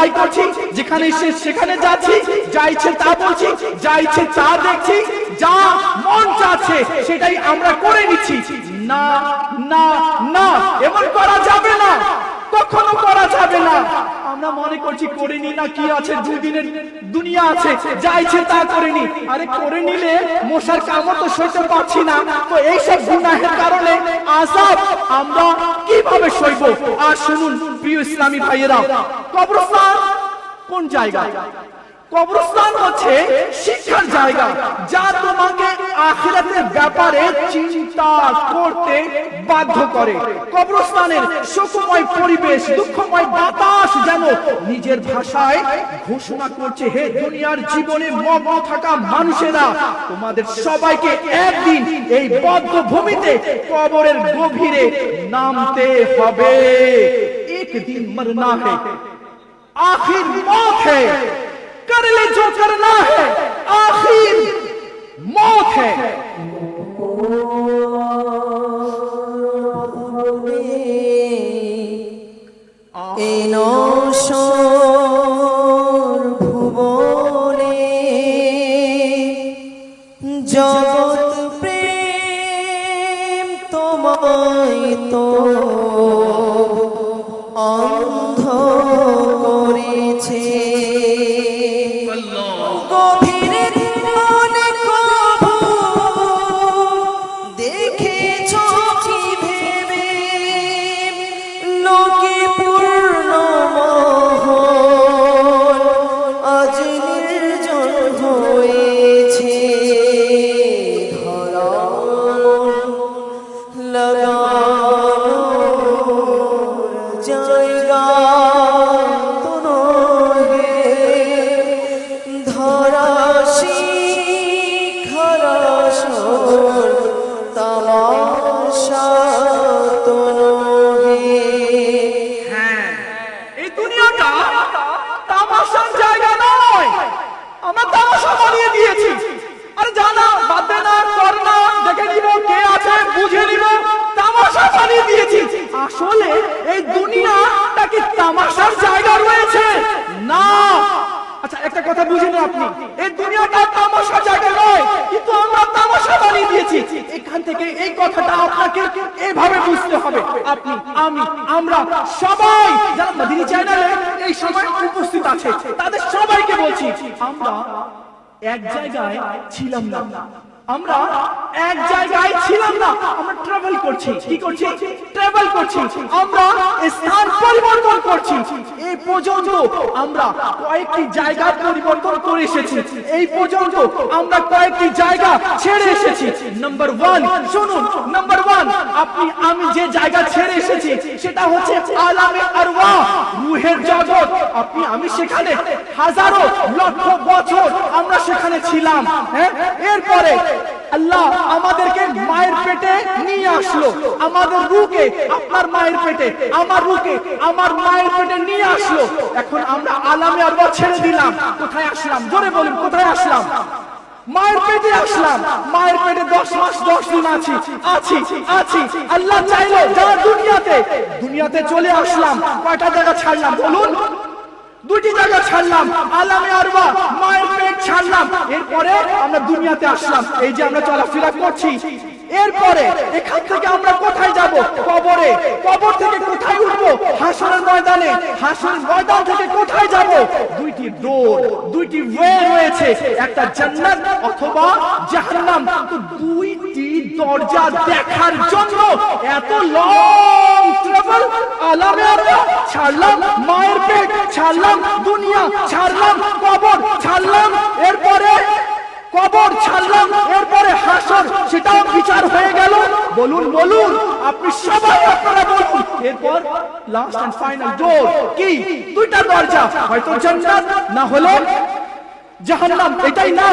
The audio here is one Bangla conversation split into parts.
তাই করছি, যেখানে সেখানে যাচ্ছি, যা ইচ্ছে তা বলছি, যা ইচ্ছে তা দেখছি, যা মন চাচ্ছে সেটাই আমরা করে নিচ্ছি। না না না, এমন করা যাবে না, কখনো করা যাবে না। আমরা মনে করছি করে নি না, কি আছে, 2 দিনের দুনিয়া আছে, যা ইচ্ছে তা করে নি। আরে করে নিলে মশার কামড় তো সইতে পারছি না, তো এইসব গুনাহের কারণে আযাব আমরা কিভাবে সইব? আর শুনুন প্রিয় ইসলামী ভাইয়েরা, কবরস্থান কোন জায়গা? কবরস্থান হচ্ছে শিক্ষার জায়গা, যা তোমাকে আখিরাতের ব্যাপারে চিন্তা করতে বাধ্য করে। কবরস্থানের শোকময় পরিবেশ, দুঃখময় বাতাস যেন নিজের ভাষায় ঘোষণা করছে, হে দুনিয়ার জীবনে মগ্ন থাকা মানুষেরা, তোমাদের সবাইকে একদিন এই বদ্ধ ভূমিতে কবরের গভীরে নামতে হবে। একদিন মরনা है, आखिर मौत है, कर ले जो करना है, आखिर मौत है। ভুবনে জগৎ প্রেম তোমায় তো অন্ধ করেছে। গভীর মনে কবু দেখেছ কি ভেবে, লোকে পূর্ণ মহল আজ নির্জন হয়েছে। ধরা লাগানোর জায়গা তো নহে, ধরা শিখারা সর তামাশা তো নহে। হ্যাঁ, এই দুনিয়াটা তামাশার জায়গা নয়, আমরা তামাশা বানিয়ে দিয়েছি। আরে জানা বাদ দে না, কর না, দেখে নিব কে আছে, বুঝে নিব, তামাশা বানিয়ে দিয়েছি। আসলে এই দুনিয়াটা কি তামাশার জায়গা রয়েছে? না। আচ্ছা একটা কথা বুঝে নিন আপনি, এই দুনিয়াটা তামাশার জায়গা নয়, কিন্তু আমরা তামাশা বানিয়ে দিয়েছি। এখান থেকে এই কথাটা আপনাকে এভাবে বুঝতে হবে। আপনি, আমি, আমরা সবাই যারা মদিনী চ্যানেলে এই সময় উপস্থিত আছে, তাদের সবাইকে বলছি, আমরা এক জায়গায় ছিলাম না, আমরা এক জায়গায় ছিলাম না, আমরা ট্রাভেল করছি। কি করছি? ট্রাভেল করছি। আমরা স্থান পরিবর্তন করছি। এই পর্যন্ত আমরা কয়েকটি জায়গা পরিবর্তন করে এসেছি, এই পর্যন্ত আমরা কয়েকটি জায়গা ছেড়ে এসেছি। নাম্বার 1 শুনুন, নাম্বার 1 আপনি আমি যে জায়গা ছেড়ে এসেছি সেটা হচ্ছে আলামে আরওয়াহ, রূহের জগৎ। আপনি আমি সেখানে হাজারো লক্ষ বছর আমরা সেখানে ছিলাম। হ্যাঁ, এরপরে আল্লাহ আমাদেরকে মায়ের পেটে নিয়ে আসলো, আমাদের রূহকে আপনার মায়ের পেটে, আমার রূহকে আমার মায়ের পেটে নিয়ে আসলো। এখন আমরা আলামে আরওয়াহ ছেড়ে দিলাম। কোথায় আসলাম? জোরে বলুন, কোথায় আসলাম? মায়ের পেটে আসলাম। মায়ের পেটে 10 মাস 10 দিন আছি আছি আছি। আল্লাহ চাইলো যা দুনিয়াতে চলে আসলাম। কয়টা জায়গা ছাড়লাম বলুন? 2টি জায়গা ছাড়লাম, আলামে আরওয়াহ, মায়ের পেট ছাড়লাম। এরপরে আমরা দুনিয়াতে আসলাম, এই যে আমরা চলাফেরা করছি। এরপরে এখান থেকে আমরা কোথায় যাব? কবরে। কবর থেকে কোথায় উঠবো? হাসরের ময়দানে। হাসরের ময়দান থেকে কোথায় যাব? 2টি ডোর, 2টি ওয়ে রয়েছে, একটা জান্নাত অথবা জাহান্নাম। তো 2টি দরজা দেখার জন্য এত লং ট্রাভেল। আলামে আরওয়াহ ছাড়লাম, মায়ের পেট ছাড়লাম, দুনিয়া ছাড়লাম, কবর ছাড়লাম, এরপরে কবর ছাড়লাম, এরপরে হাসর, সেটাও বিচার হয়ে গেল। বলুন বলুন, আপনি সবাই আপনারা বলুন। এরপর লাস্ট এন্ড ফাইনাল ডোর কি? 2টা দরজা, হয়তো জান্নাত না হলে জাহান্নাম। এটাই না?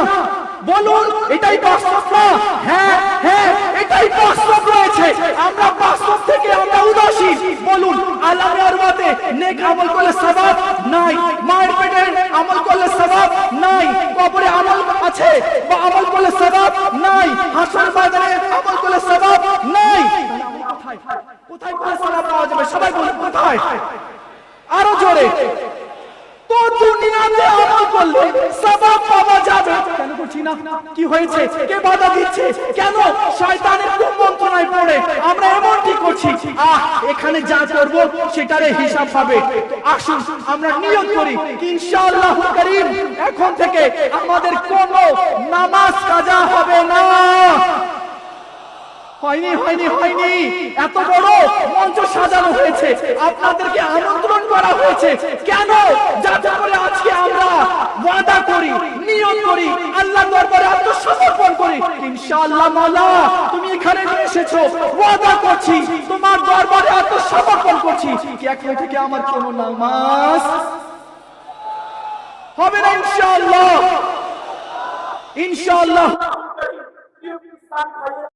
বলুন, এটাই বাস্তব না? হ্যাঁ হ্যাঁ, এটাই বাস্তব রয়েছে। আমরা বাস্তব থেকে আমরা উদাসীন। বলুন, আলামে আরওয়াতে নেক আমল করলে সওয়াব নাই, মায়ের পেটে আমল করলে সওয়াব নাই, কবরে আমল আছে বা আমল করলে সওয়াব নাই, হাসর ময়দানে আমল করলে সওয়াব নাই। কোথায় কোথায় সওয়াব পাওয়া যাবে? সবাই বলুন কোথায়? আরো জোরে। দুনিয়াতে আমল করলে সওয়াব পাওয়া যাবে। কেন করছি না? কি হয়েছে? কে বাধা দিচ্ছে? কেন? শয়তানের কুমন্ত্রণায় পড়ে আমরা এমনটি করছি। এখানে যা করব সেটারে হিসাব হবে। আসুন আমরা নিয়ত করি ইনশাআল্লাহ কারীম এখন থেকে আমাদের কোনো নামাজ কাজা হবে না। হয়নি। এত বড় মঞ্চ সাজানো হয়েছে, আপনাদেরকে আমন্ত্রণ করা হয়েছে কেন? যাতে করে আজকে আমরা ওয়াদা করি, নিয়ত করি, আল্লাহর দরবারে আত্মসমর্পণ করি। ইনশাআল্লাহ মাওলা তুমি এখানে নিয়ে এসেছো, ওয়াদা করছি তোমার দরবারে আত্মসমর্পণ করছি কি এখন থেকে আমার কোনো নামাজ হবে না। ইনশাআল্লাহ।